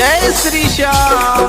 जय श्री श्याम।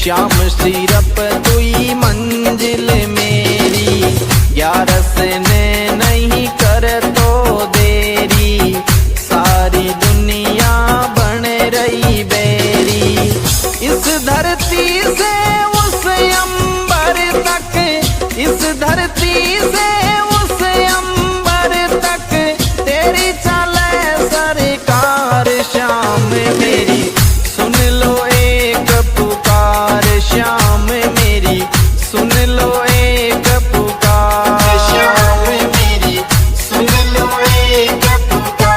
श्याम सिरप तुई मंजिल मेरी, यारस ने नहीं कर तो देरी, सारी दुनिया बन रही बेरी। इस धरती से उस अंबर तक, इस धरती से उस अंबर तक, तेरी चले सरकार श्याम मेरी। सुन लो एक पुकार श्याम मेरी, सुन लो एक पुकार श्याम मेरी, सुन लो एक पुकार।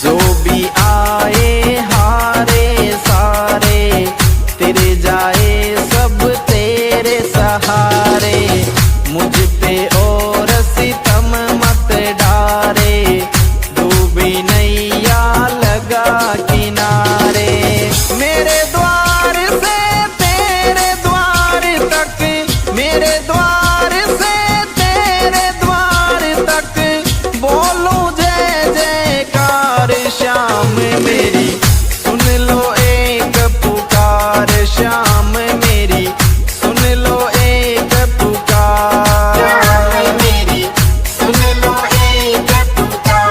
जो भी आए हारे सारे, तेरे जाए सब तेरे सहारे। मुझ पे और सितम मत डारे, डूबी नैया लगा किनारे। मेरे द्वार से तेरे द्वार तक, मेरे द्वार से तेरे द्वार तक, बोलूं जय जयकार श्याम मेरी। सुन लो एक पुकार श्याम मेरी, सुन लो एक पुकार श्याम मेरी, सुन लो एक पुकार।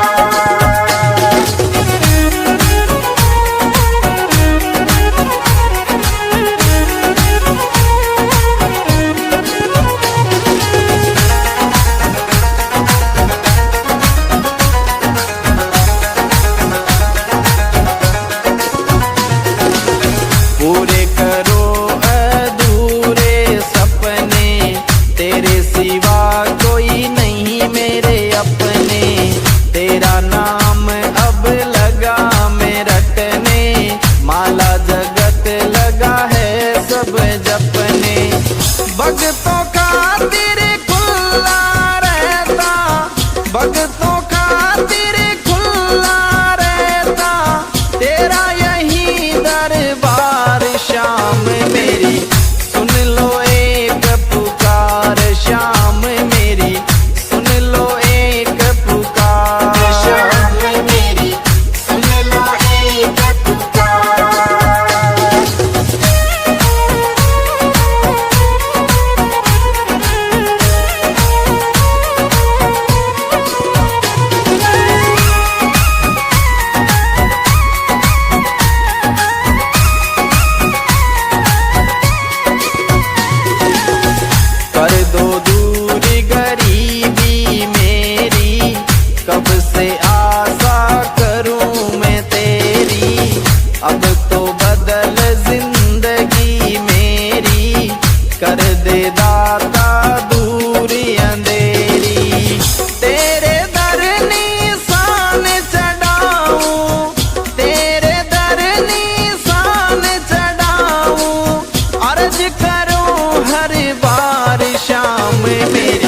पूरे करो अधूरे सपने, तेरे सिवा कोई नहीं मेरे अपने। तेरा नाम अब लगा मैं रटने, माला जगत लगा है सब जपने। भक्तों का दिल खुला रहता, भक्तों का दिल खुला रहता, तेरा यही दरबार श्याम मेरी। सुन लो एक पुकार श्याम मेरी, सुन लो एक पुकार श्याम मेरी, सुन लो एक पुकार। कर दो दूर गरीबी मेरी, कब से आशा करूं मैं तेरी। अब तो बदल जिंदगी मेरी, कर दे दाता दूर अंधेरी। तेरे दर निशान चढ़ाऊं, तेरे दर निशान चढ़ाऊं, अर्ज करूं हर बार श्याम मेरी।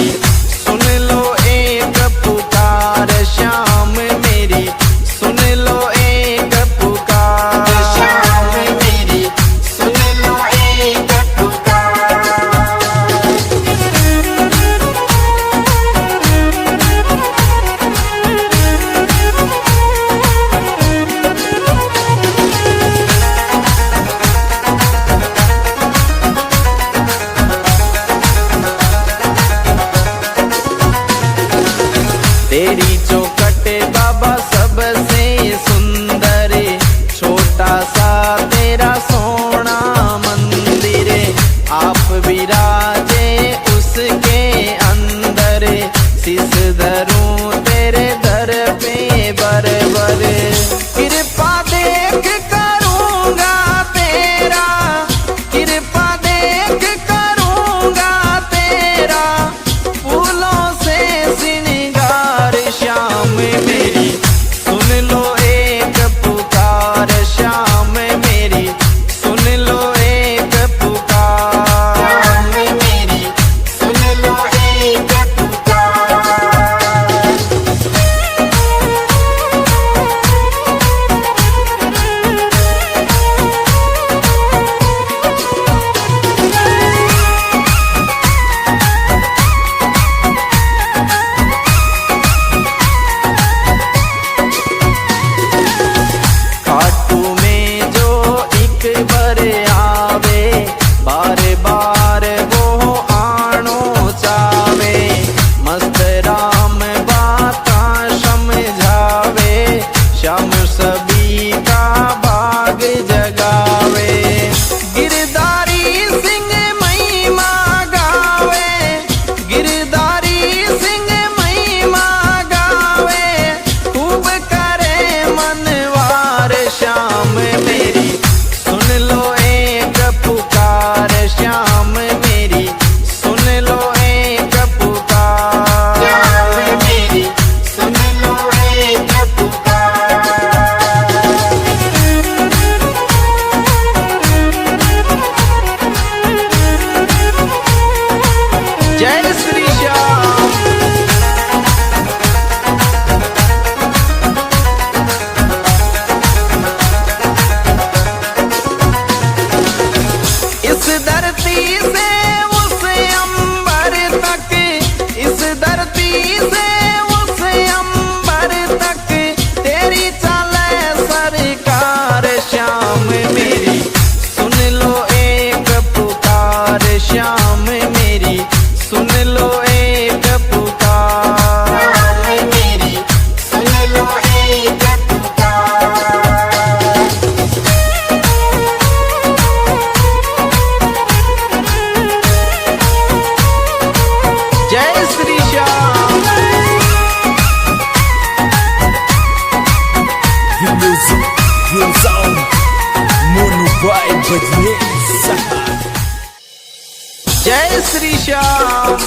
शाम।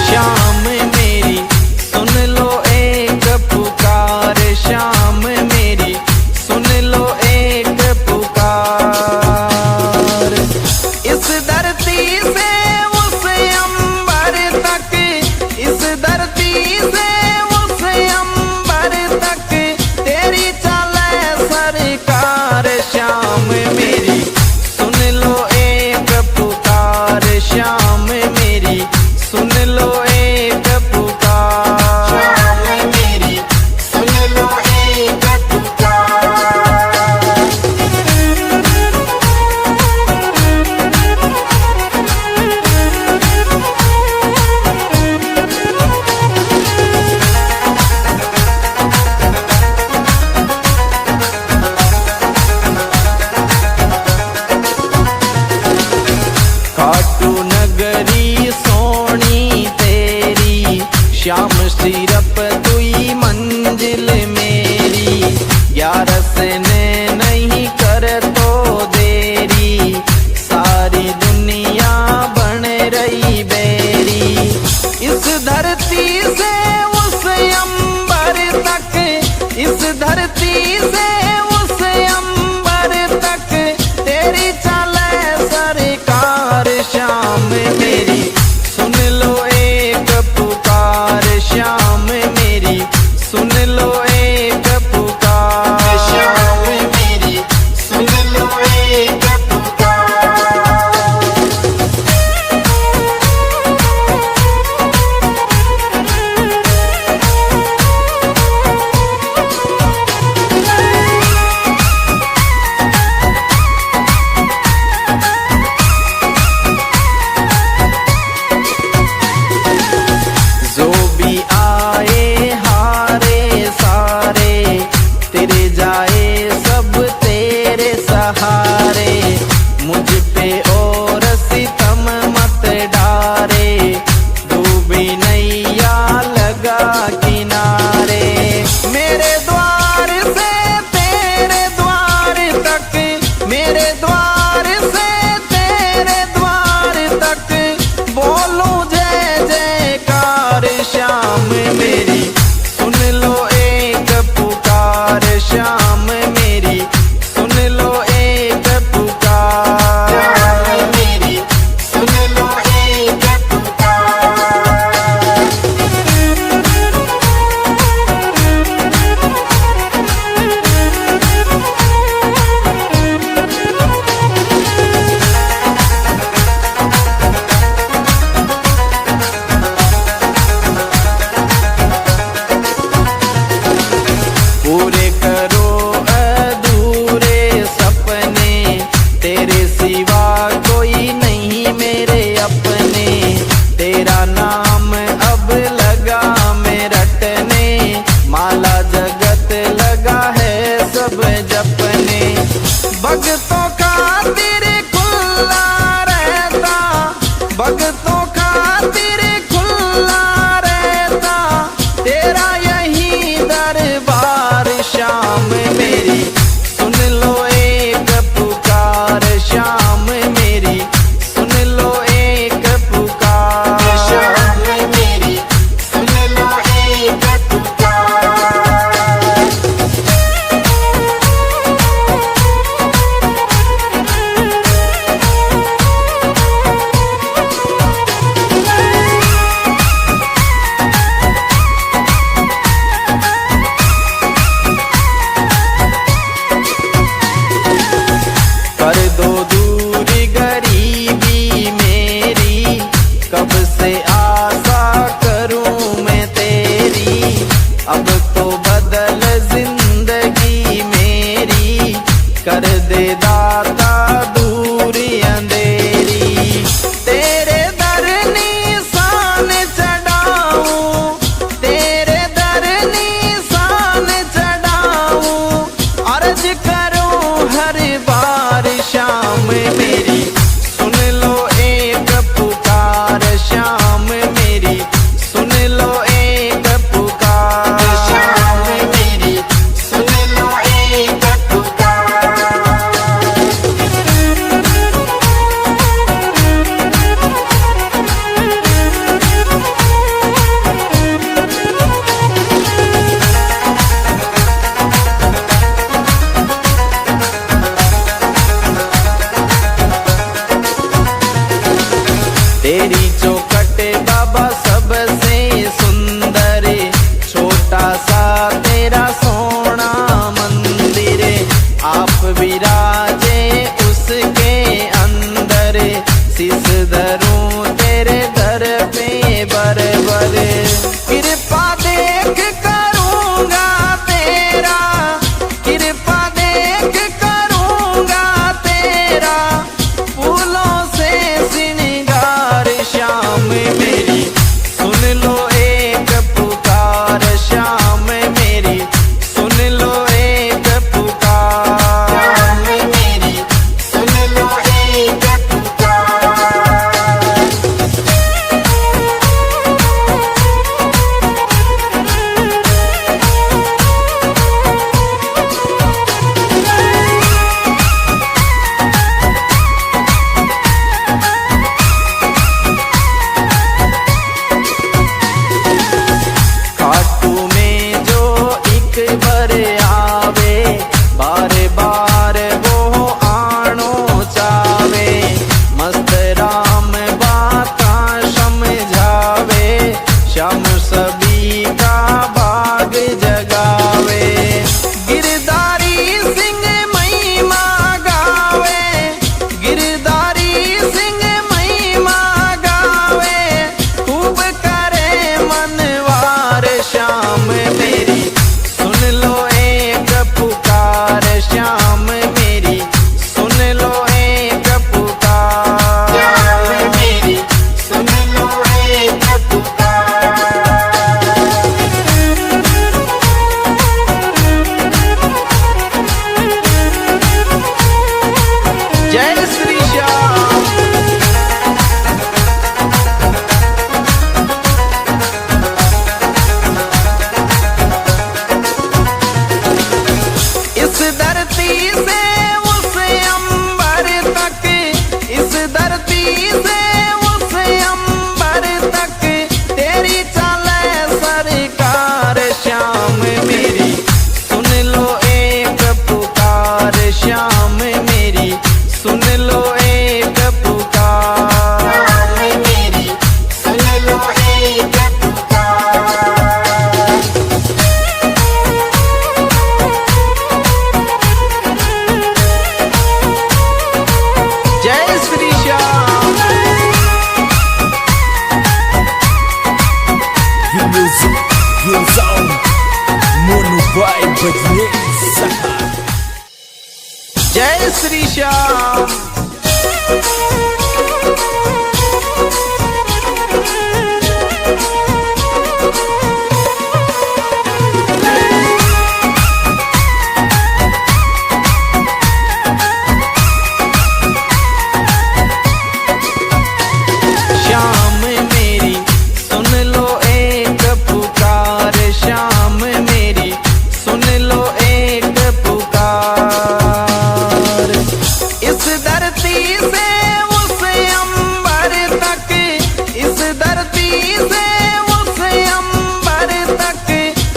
शाम मेरी सुन लो एक पुकार, शाम मेरी सुन लो एक पुकार। इस धरती से उस अंबर तक, इस धरती से उस अंबर तक तेरी चले सरकार। शाम मेरी सुन लो एक पुकार, शाम मेरी सुन लो एक पुकार। शाम मेरी सुन लो एक पुकार। तेरी चौखट बाबा सबसे सुंदर, छोटा सा तेरा सोना मंदिर, आप विराजे उसके अंदर, शीश धरूं तेरे दर पे बर बर, कृपा देख करूंगा तेरा, कृपा देख करूंगा तेरा, फूलों से श्रृंगार श्याम मेरी सुन लो एक पुकार, श्याम मेरी सुन लो एक पुकार, श्याम मेरी सुन लो एक पुकार। खाटू में जो एक बार आवे, बार बार वो आनो चावे, मस्त राम बाता समझावे, श्याम सभी का भाग जगावे, गिरधारी सिंह महिमा गावे, गिरधारी सिंह महिमा गावे, खूब करे मनवार, श्याम मेरी सुन लो एक पुकार, श्याम मेरी सुन लो एक पुकार, श्याम मेरी सुन लो एक पुकार। जय श्री श्याम। इस धरती से उस अंबर तक, इस धरती से उस अंबर तक, तेरी चले सरकार, श्याम मेरी सुन लो एक पुकार, श्याम मेरी सुन लो एक पुकार, श्याम मेरी सुन लो एक पुकार। जय Shri Shyam. The music goes on. Mono by Bajne जय श्री श्याम। श्याम मेरी सुन लो एक पुकार, श्याम मेरी सुन लो एक पुकार, इस धरती से उस अंबर तक, इस धरती से उस अंबर तक,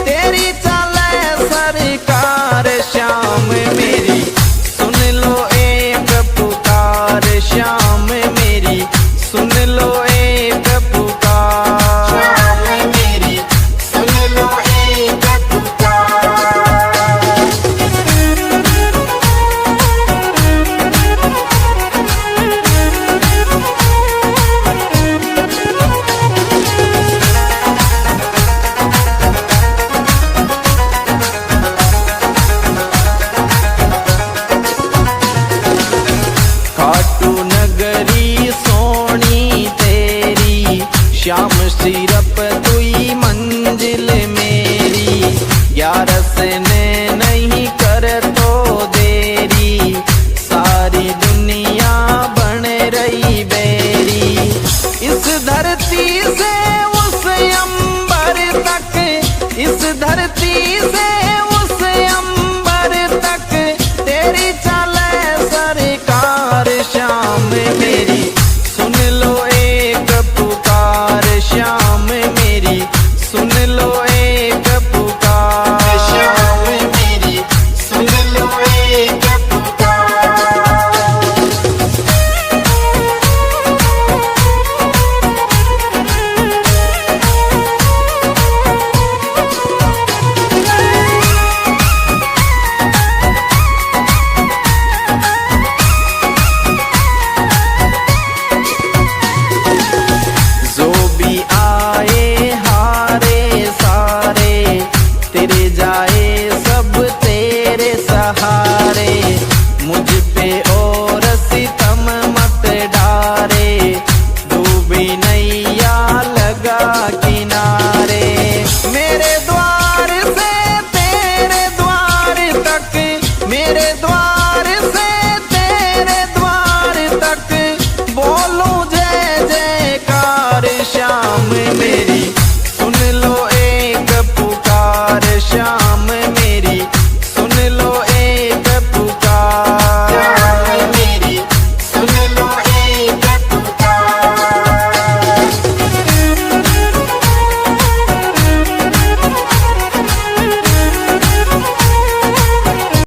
तेरी चले सरकार, श्याम मेरी सुन लो एक पुकार, श्याम मेरी सुन लो एक पुकार, श्याम मेरी सुन लो एक पुकार। खाटू नगरी सोनी तेरी, श्याम सिरप